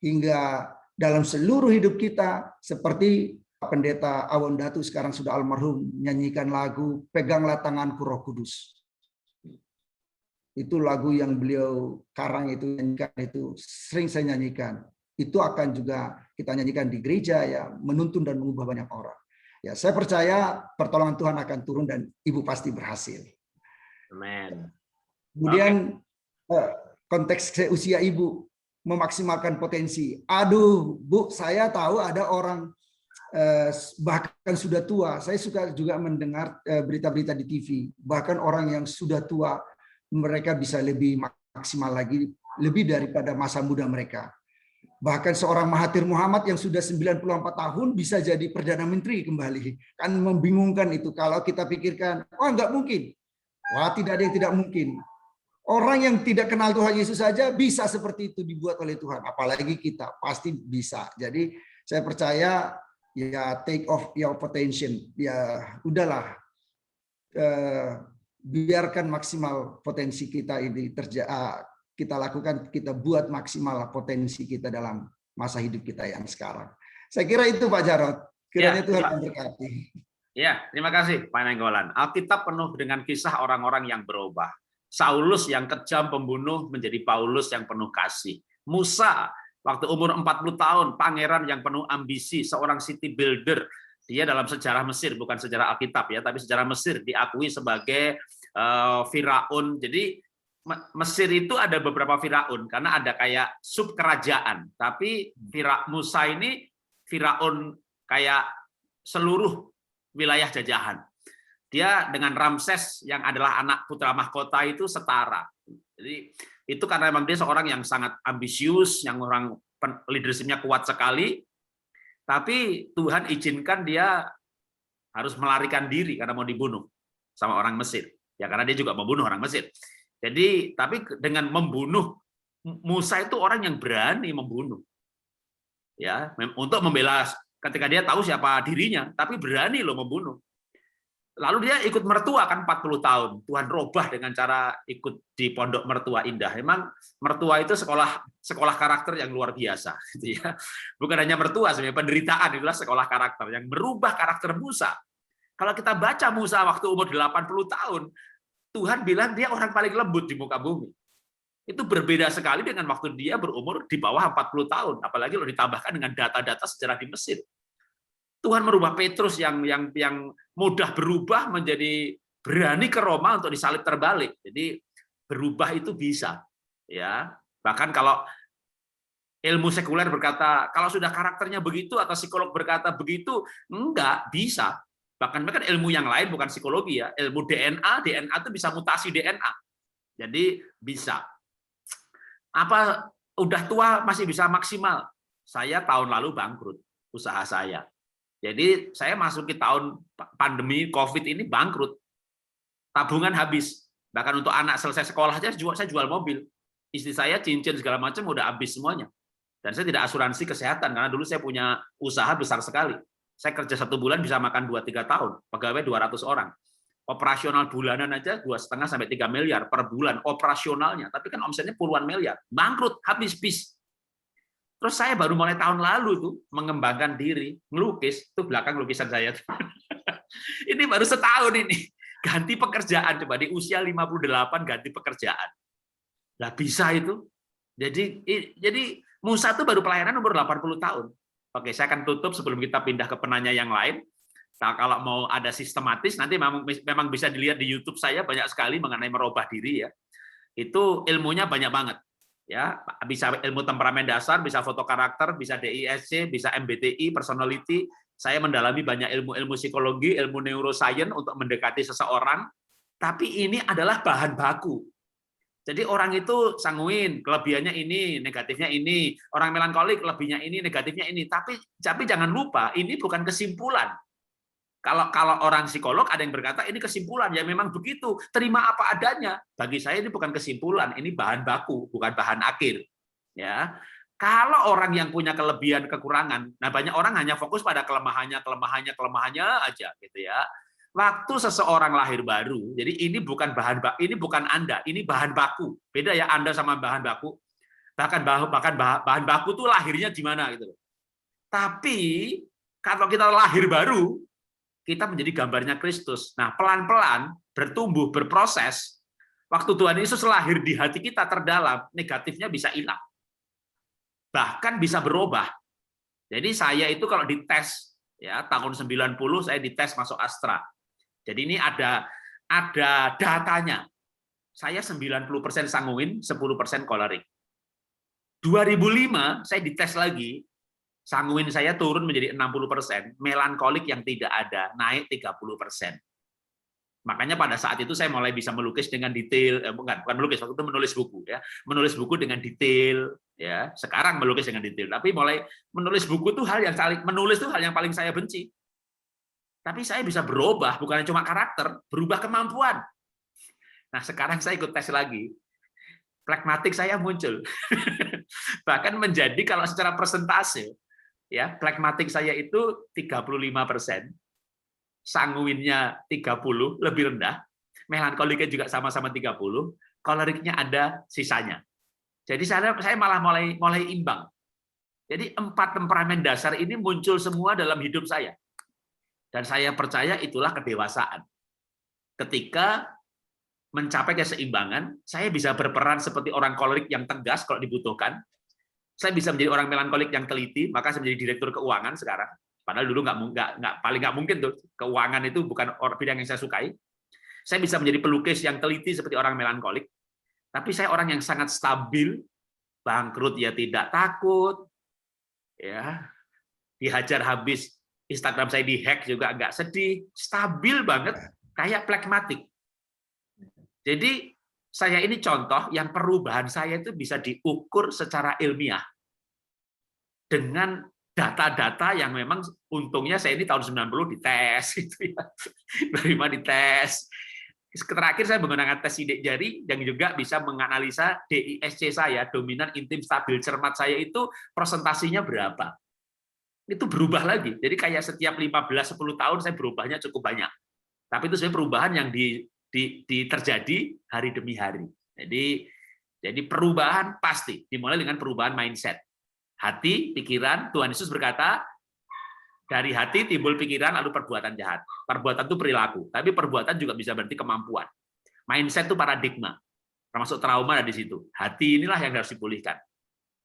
hingga dalam seluruh hidup kita, seperti Pendeta Awon Datu sekarang sudah almarhum nyanyikan lagu Peganglah Tanganku Roh Kudus. Itu lagu yang beliau karang itu, nyanyikan itu sering saya nyanyikan. Itu akan juga kita nyanyikan di gereja ya, menuntun dan mengubah banyak orang. Ya, saya percaya pertolongan Tuhan akan turun dan Ibu pasti berhasil. Amin. Kemudian konteks usia Ibu memaksimalkan potensi. Aduh, Bu, saya tahu ada orang bahkan sudah tua. Saya suka juga mendengar berita-berita di TV. Bahkan orang yang sudah tua, mereka bisa lebih maksimal lagi, lebih daripada masa muda mereka. Bahkan seorang Mahathir Muhammad yang sudah 94 tahun bisa jadi Perdana Menteri kembali. Kan membingungkan itu kalau kita pikirkan, wah nggak mungkin. Wah, tidak ada yang tidak mungkin. Orang yang tidak kenal Tuhan Yesus saja bisa seperti itu dibuat oleh Tuhan. Apalagi kita, pasti bisa. Jadi saya percaya ya take off your potential. Ya udahlah, biarkan maksimal potensi kita ini kita lakukan, kita buat maksimal potensi kita dalam masa hidup kita yang sekarang. Saya kira itu Pak Jarod. Kiranya Tuhan memberkati. Ya, terima kasih Pak Nenggolan. Alkitab penuh dengan kisah orang-orang yang berubah. Saulus yang kejam pembunuh menjadi Paulus yang penuh kasih. Musa waktu umur 40 tahun, pangeran yang penuh ambisi, seorang city builder. Dia dalam sejarah Mesir, bukan sejarah Alkitab ya, tapi sejarah Mesir diakui sebagai Firaun. Jadi Mesir itu ada beberapa Firaun karena ada kayak sub kerajaan. Tapi Musa ini Firaun kayak seluruh wilayah jajahan. Dia dengan Ramses yang adalah anak putra mahkota itu setara. Jadi itu karena memang dia seorang yang sangat ambisius, yang orang leadership-nya kuat sekali. Tapi Tuhan izinkan dia harus melarikan diri karena mau dibunuh sama orang Mesir. Ya karena dia juga membunuh orang Mesir. Jadi tapi dengan membunuh, Musa itu orang yang berani membunuh. Ya, untuk membela ketika dia tahu siapa dirinya, tapi berani loh membunuh. Lalu dia ikut mertua kan 40 tahun. Tuhan robah dengan cara ikut di pondok mertua indah. Memang mertua itu sekolah karakter yang luar biasa, gitu ya. Bukan hanya mertua, sebenarnya penderitaan itulah sekolah karakter yang merubah karakter Musa. Kalau kita baca Musa waktu umur 80 tahun, Tuhan bilang dia orang paling lembut di muka bumi. Itu berbeda sekali dengan waktu dia berumur di bawah 40 tahun, apalagi kalau ditambahkan dengan data-data sejarah di Mesir. Tuhan merubah Petrus yang mudah berubah menjadi berani ke Roma untuk disalib terbalik. Jadi berubah itu bisa, ya. Bahkan kalau ilmu sekuler berkata kalau sudah karakternya begitu atau psikolog berkata begitu, enggak bisa. Bahkan ilmu yang lain bukan psikologi ya, ilmu DNA itu bisa mutasi DNA. Jadi bisa. Apa udah tua masih bisa maksimal? Saya tahun lalu bangkrut usaha saya. Jadi saya masuki tahun pandemi COVID ini bangkrut. Tabungan habis. Bahkan untuk anak selesai sekolah aja saya jual mobil. Istri saya cincin segala macam udah habis semuanya. Dan saya tidak asuransi kesehatan karena dulu saya punya usaha besar sekali. Saya kerja 1 bulan bisa makan 2-3 tahun. Pegawai 200 orang. Operasional bulanan aja 2,5 sampai 3 miliar per bulan operasionalnya. Tapi kan omsetnya puluhan miliar. Bangkrut, habis bis. Terus saya baru mulai tahun lalu tuh mengembangkan diri, ngelukis, itu belakang lukisan saya. Ini baru setahun ini. Ganti pekerjaan, coba di usia 58 ganti pekerjaan. Lah bisa itu. Jadi Musa itu baru pelayanan umur 80 tahun. Oke, saya akan tutup sebelum kita pindah ke penanya yang lain. Nah, kalau mau ada sistematis, nanti memang bisa dilihat di YouTube saya banyak sekali mengenai merubah diri ya. Itu ilmunya banyak banget. Ya, bisa ilmu temperamen dasar, bisa foto karakter, bisa DISC, bisa MBTI, personality. Saya mendalami banyak ilmu-ilmu psikologi, ilmu neuroscience untuk mendekati seseorang. Tapi ini adalah bahan baku. Jadi orang itu sanguin, kelebihannya ini, negatifnya ini. Orang melankolik, lebihnya ini, negatifnya ini. Tapi jangan lupa, ini bukan kesimpulan. Kalau orang psikolog ada yang berkata ini kesimpulan, ya memang begitu, terima apa adanya. Bagi saya ini bukan kesimpulan, ini bahan baku, bukan bahan akhir. Ya, kalau orang yang punya kelebihan kekurangan, nah banyak orang hanya fokus pada kelemahannya aja, gitu ya. Waktu seseorang lahir baru, jadi ini bukan ini bukan Anda, ini bahan baku. Beda ya Anda sama bahan baku. Bahkan bahan baku tuh lahirnya di mana gitu. Tapi kalau kita lahir baru, kita menjadi gambarnya Kristus. Nah, pelan-pelan bertumbuh, berproses. Waktu Tuhan Yesus lahir di hati kita terdalam, negatifnya bisa hilang. Bahkan bisa berubah. Jadi saya itu kalau dites, ya tahun 90 saya dites masuk Astra. Jadi ini ada datanya. Saya 90% sanguin, 10% kolerik. 2005 saya dites lagi, sanguin saya turun menjadi 60%, melankolik yang tidak ada naik 30%. Makanya pada saat itu saya mulai bisa melukis dengan detail, bukan melukis, waktu itu menulis buku ya, menulis buku dengan detail ya. Sekarang melukis dengan detail, tapi mulai menulis buku itu menulis itu hal yang paling saya benci. Tapi saya bisa berubah, bukan cuma karakter, berubah kemampuan. Nah, sekarang saya ikut tes lagi. Pragmatik saya muncul. Bahkan menjadi kalau secara persentase, ya pragmatik saya itu 35%, sanguinnya 30, lebih rendah, melankoliknya juga sama-sama 30, koleriknya ada sisanya. Jadi saya malah mulai imbang. Jadi 4 temperamen dasar ini muncul semua dalam hidup saya. Dan saya percaya itulah kedewasaan. Ketika mencapai keseimbangan, saya bisa berperan seperti orang kolerik yang tegas kalau dibutuhkan. Saya bisa menjadi orang melankolik yang teliti, maka saya menjadi direktur keuangan sekarang. Padahal dulu paling nggak mungkin tuh, keuangan itu bukan bidang yang saya sukai. Saya bisa menjadi pelukis yang teliti seperti orang melankolik, tapi saya orang yang sangat stabil, bangkrut ya tidak takut, ya dihajar habis Instagram saya dihack juga nggak sedih, stabil banget, kayak pragmatik. Jadi saya ini contoh yang perubahan saya itu bisa diukur secara ilmiah dengan data-data yang memang untungnya saya ini tahun 90 dites gitu ya. 2005 dites. Terakhir saya menggunakan tes sidik jari yang juga bisa menganalisa DISC saya, dominan intim stabil cermat saya itu presentasinya berapa. Itu berubah lagi. Jadi kayak setiap 15-10 tahun saya berubahnya cukup banyak. Tapi itu sebenarnya perubahan yang terjadi hari demi hari. Jadi perubahan pasti dimulai dengan perubahan mindset. Hati, pikiran, Tuhan Yesus berkata, dari hati timbul pikiran lalu perbuatan jahat. Perbuatan itu perilaku, tapi perbuatan juga bisa berarti kemampuan. Mindset itu paradigma, termasuk trauma ada di situ. Hati inilah yang harus dipulihkan.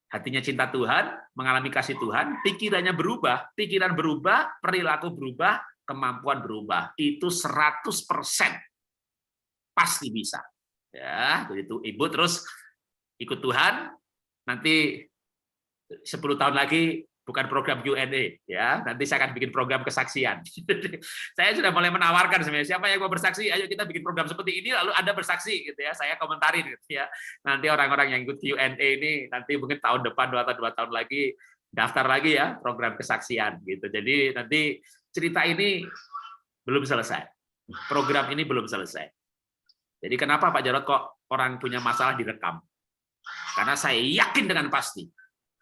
Hatinya cinta Tuhan, mengalami kasih Tuhan, pikirannya berubah, pikiran berubah, perilaku berubah, kemampuan berubah. Itu 100% pasti bisa. Ya, begitu Ibu terus ikut Tuhan, nanti 10 tahun lagi bukan program Q&A, ya. Nanti saya akan bikin program kesaksian. Saya sudah mulai menawarkan sebenarnya siapa yang mau bersaksi, ayo kita bikin program seperti ini lalu Anda bersaksi gitu ya. Saya komentarin gitu ya. Nanti orang-orang yang ikut Q&A ini nanti mungkin tahun depan 2 tahun lagi daftar lagi ya program kesaksian gitu. Jadi nanti cerita ini belum selesai. Program ini belum selesai. Jadi kenapa Pak Jarod kok orang punya masalah direkam? Karena saya yakin dengan pasti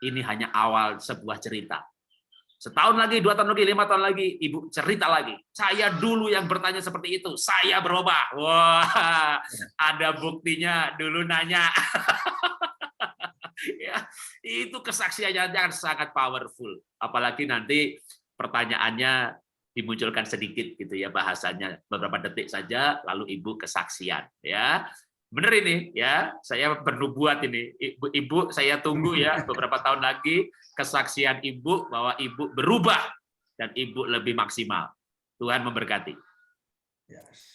ini hanya awal sebuah cerita. Setahun lagi, 2 tahun lagi, 5 tahun lagi, Ibu cerita lagi. Saya dulu yang bertanya seperti itu, saya berubah. Wah, ada buktinya. Dulu nanya. Ya, itu kesaksiannya sangat powerful. Apalagi nanti pertanyaannya dimunculkan sedikit gitu ya bahasanya, beberapa detik saja, lalu Ibu kesaksian. Ya. Bener ini ya, saya bernubuat ini. Ibu saya tunggu ya beberapa tahun lagi kesaksian Ibu bahwa Ibu berubah dan Ibu lebih maksimal. Tuhan memberkati. Yes.